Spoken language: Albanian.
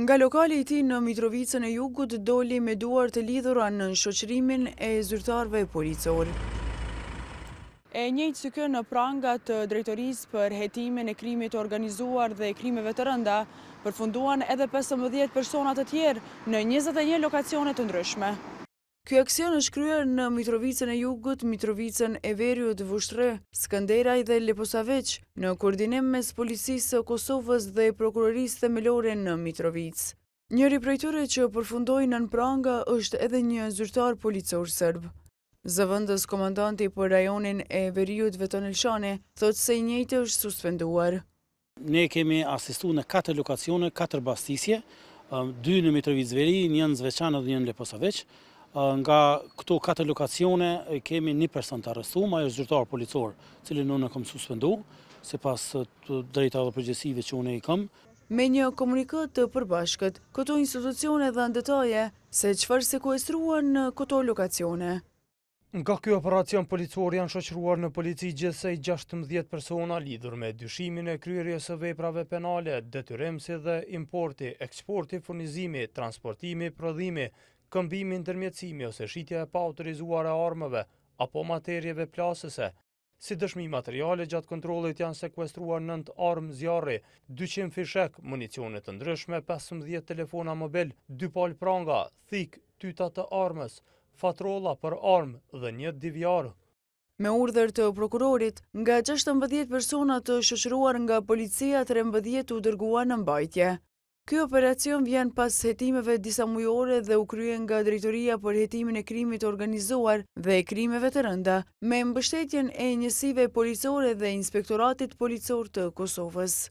Nga lokali I tij në Mitrovicën e Jugut doli me duar të lidhura në shoqërimin e zyrtarëve policor. E njëjtë si kjo në prangat të drejtorisë për hetimin e krimit të organizuar dhe krimeve të rënda, përfunduan edhe 15 persona të tjerë në 21 lokacione të ndryshme. Ky aksion është kryer në Mitrovicën e Jugut, Mitrovicën e Veriut, Vushtrë, Skënderaj dhe Leposaveç, në koordinim mes Policisë së Kosovës dhe Prokurorisë Themelore në Mitrovicë. Njëri prej tyre që përfundoi nën pranga është edhe një zyrtar policor serb. Zëvendës komandanti për rajonin e Veriut Veton Elshani thotë se I njëjti është suspenduar. Ne kemi asistuar në 4 lokacione, 4 bastisje, 2 në Mitrovicë Veri, një në Zveçan dhe një në Leposaveç. Nga këto 4 lokacione kemi një person të arrestuar, ai është zyrtar policor, cilin unë kam suspendu, sipas të drejta dhe përgjegjësive që unë I kam. Me një komunikat të përbashkët, këto institucione dhanë detaje se çfarë sekuestruan në këto lokacione. Nga ky operacion policor janë shoqëruar në polici gjithsej 16 persona lidhur me dyshimin e kryerjes së veprave penale, detyrimsi dhe importi, eksporti, furnizimi, transportimi, prodhimi, këmbimi, ndërmjetësimi ose shitja e pa autorizuar e armëve apo materieve plasëse. Si dëshmi materiale gjatë kontrollit janë sekuestruar 9 armë zjarri, 200 fishek, municione të ndryshme, 15 telefona mobil, 2 palë pranga, thik, tyta të armës, fatrolla për armë dhe një divjar. Me urdhër të prokurorit, nga 16 persona të shoqëruar nga policia 13 u dërguan në mbajtje. Ky operacion vjen pas hetimeve disa mujore dhe u krye nga Drejtoria për hetimin e krimit të organizuar dhe krimeve të rënda, me mbështetjen e njësive policore dhe Inspektoratit Policor të Kosovës.